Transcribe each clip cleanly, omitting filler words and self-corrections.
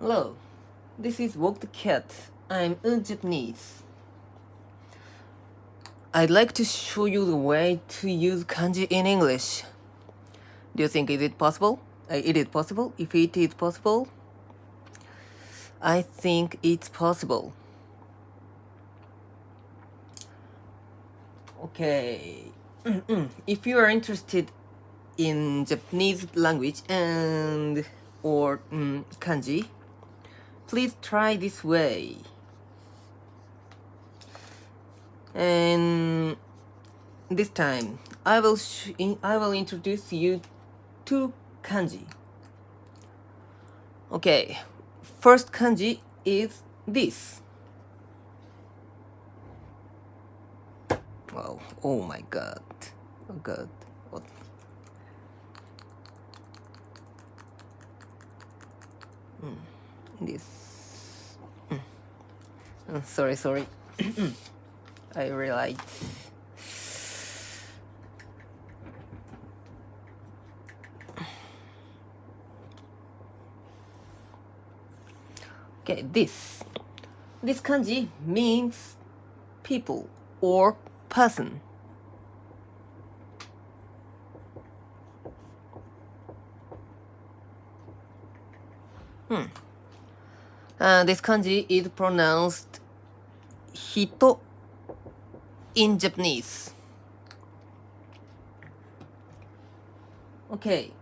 Hello, this is Walk the Cat. I'm in Japanese. I'd like to show you the way to use kanji in English. Do you think it is possible? It is possible? If it is possible, I think it's possible. Okay. If you are interested in Japanese language and or kanji, please try this way. And this time, I will introduce you to kanji. Okay, first kanji is this. Wow! Oh my God! Oh God! What? This. Sorry. I realized. Okay, this kanji means people or person. This kanji is pronounced hito in Japanese. Okay,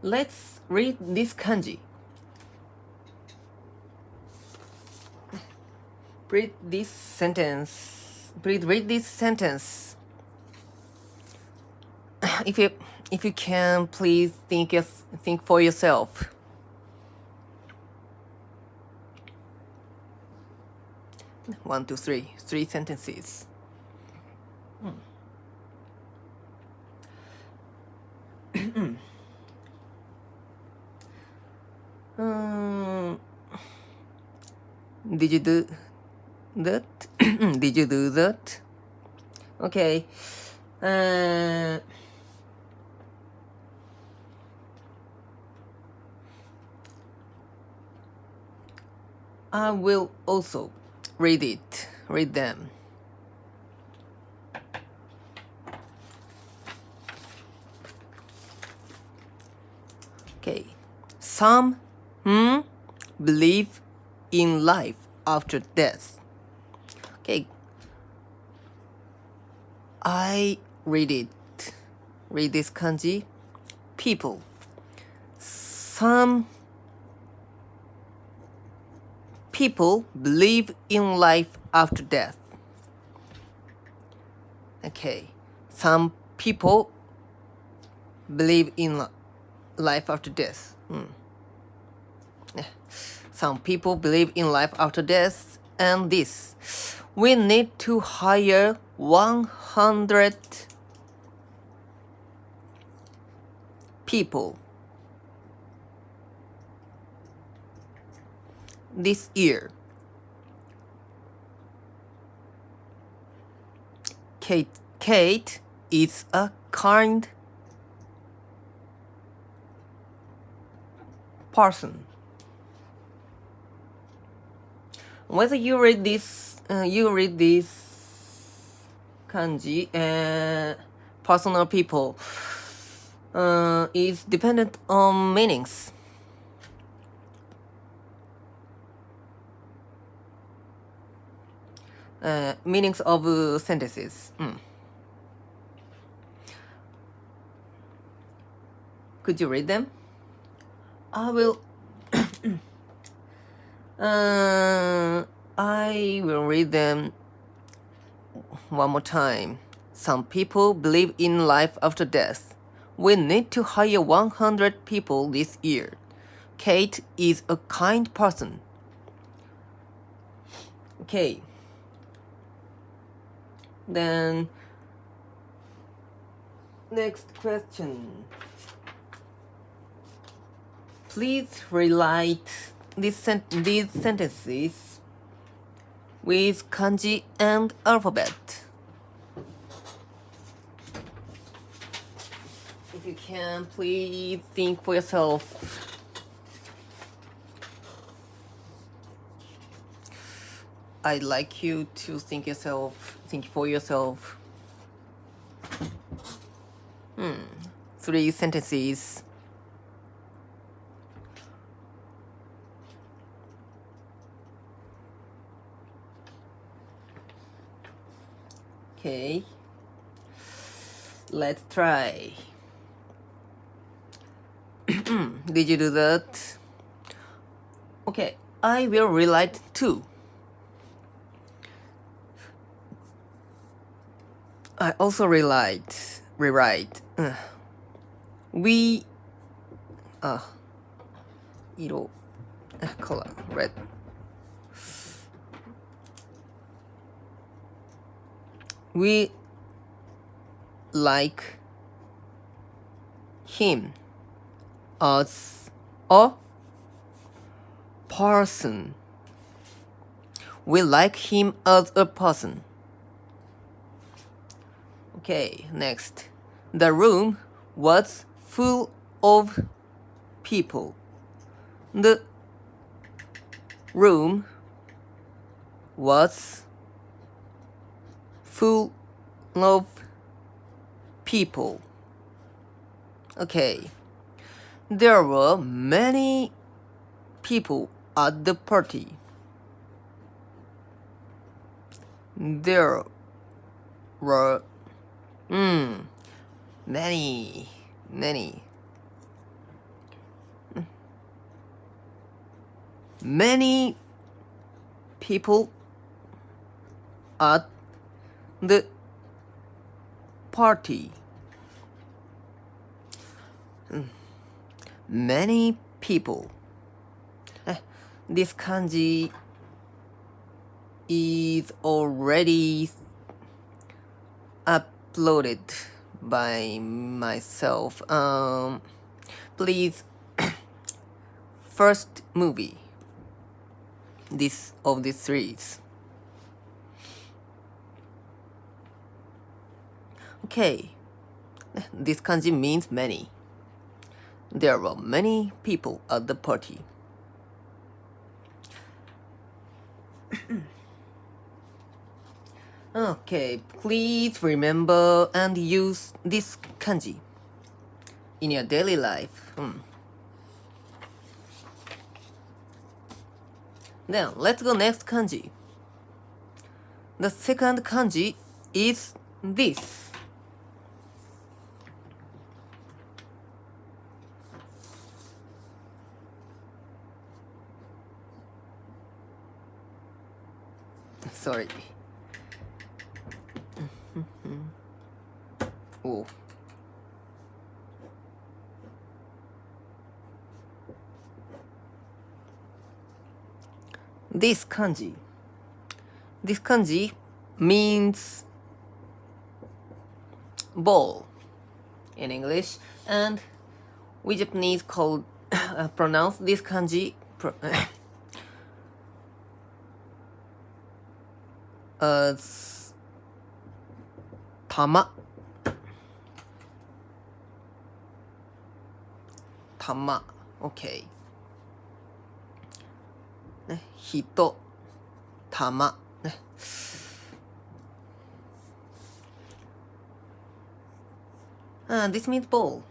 let's read this kanji. Please read this sentence. If you can, please think for yourself. One, two, three. 3 sentences. Did you do that? Did you do that? Okay. I will also read them. Okay. Some believe in life after death. Okay. I read this kanji. People. Some people believe in life after death. Okay. Some people believe in life after death. Some people believe in life after death, and this. We need to hire 100 people this year. Kate is a kind person. Whether you read this kanji, personal people, is dependent on meanings. Meanings of sentences. Could you read them? I will. I will read them one more time. Some people believe in life after death. We need to hire 100 people this year. Kate is a kind person. Okay. Then, next question. Please relate these sentences with kanji and alphabet. If you can, please think for yourself. I'd like you to think for yourself. 3 sentences. Okay. Let's try. Did you do that? Okay, I will rewrite too. I also rewrite. We色 color red. We like him as a person. We like him as a person. Okay, next. The room was full of people. The room was full of people. Okay. There were many people at the party. There were many people at the party. Many people. This kanji is already uploaded by myself. Please, first movie of this series. Okay, this kanji means many. There were many people at the party. Okay, please remember and use this kanji in your daily life. Then let's go next kanji. The second kanji is this. Sorry. Oh. This kanji means ball in English, and we Japanese pronounce this kanji as tama. Okay. 人、玉ね。This means ball.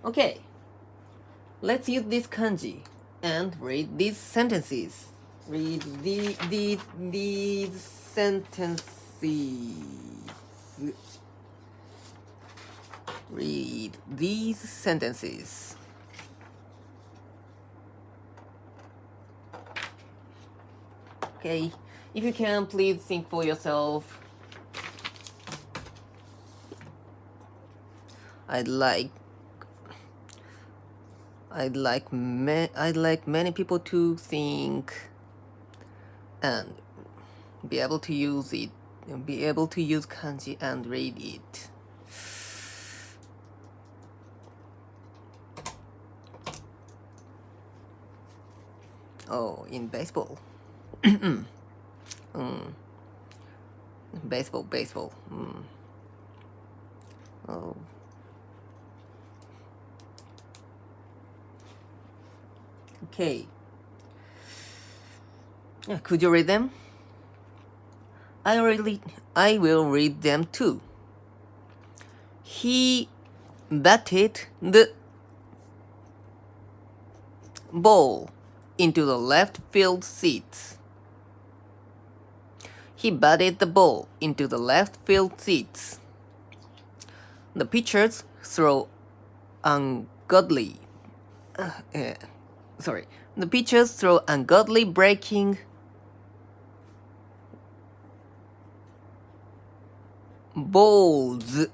Okay. Let's use this kanji and read these sentences. Read these sentences. Read these sentences. Okay, if you can, please think for yourself. I'd like many people to think and be able to use kanji and read it. Oh, in baseball. Baseball. Oh. Okay. Could you read them? I will read them too. He batted the ball into the left field seats. He batted the ball into the left field seats. The pitchers throw ungodly. The pitchers throw ungodly breaking balls.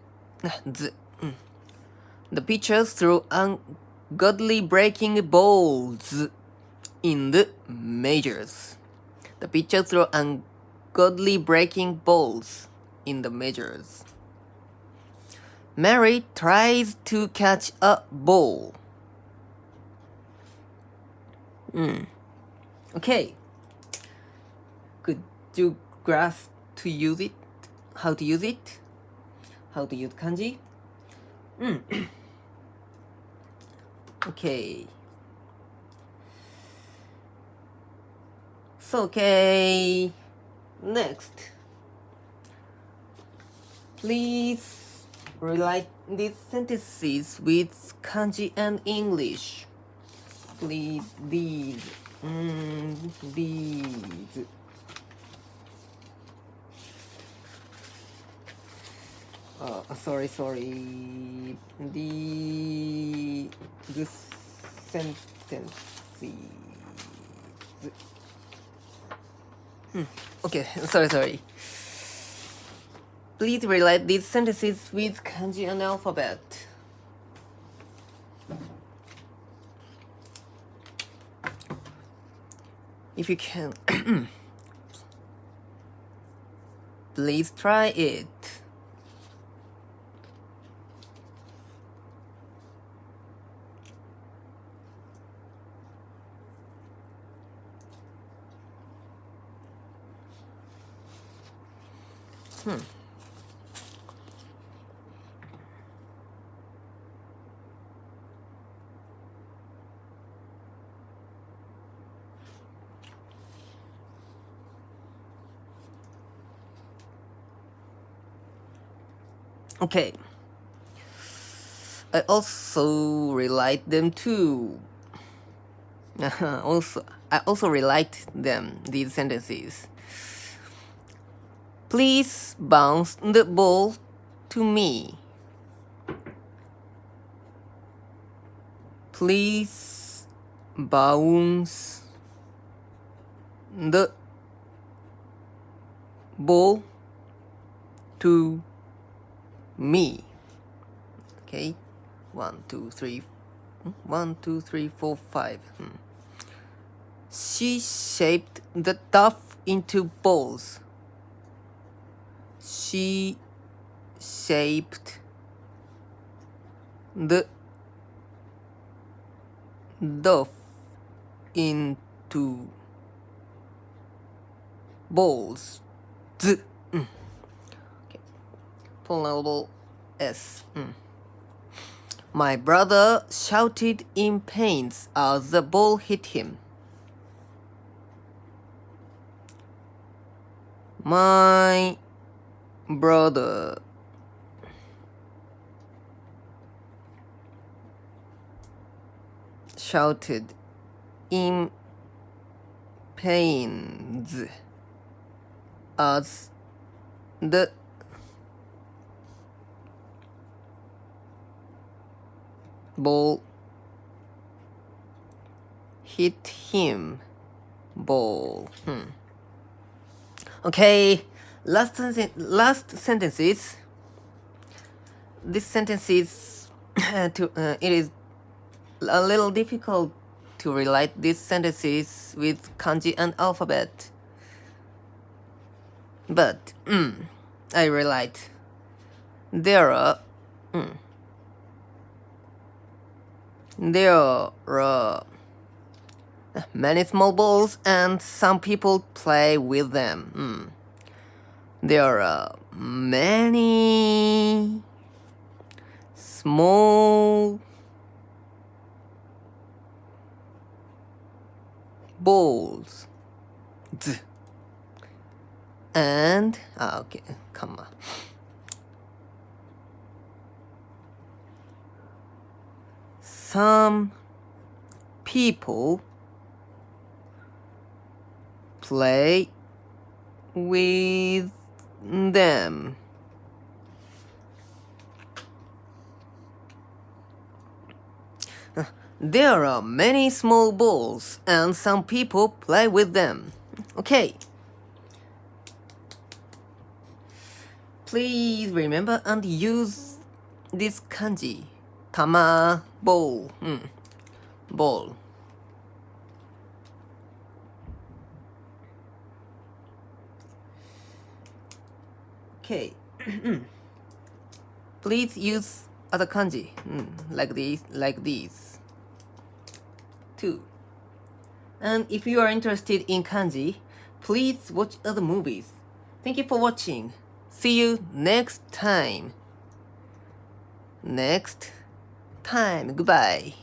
The pitchers threw ungodly breaking balls in the majors. The pitchers threw ungodly breaking balls in the majors. Mary tries to catch a ball. Okay. Could you grasp to use it? How to use it? How to use kanji? Okay. So, okay. Next. Please relate these sentences with kanji and English. Please, these. Sorry. The sentences. Okay, sorry. Please relate these sentences with kanji and alphabet. If you can, please try it. Okay. I also relate them too. I also relate them, these sentences. Please bounce the ball to me. Please bounce the ball to me. Okay, 1, 2, 3, 4, 5. She shaped the duff into balls. She shaped the duff into balls. Okay. Plural S. My brother shouted in pain as the ball hit him. My brother shouted in pain as the ball hit him. Ball. Okay, last sentences. This sentence is it is a little difficult to relate these sentences with kanji and alphabet. But I relate. There are many small balls and some people play with them. There are many small balls And okay, comma. Some people play with them. There are many small balls, and some people play with them. Okay. Please remember and use this kanji. Kama, ball. Ball. Okay. Please use other kanji. Like these. Too. And if you are interested in kanji, please watch other movies. Thank you for watching. See you next time. Goodbye.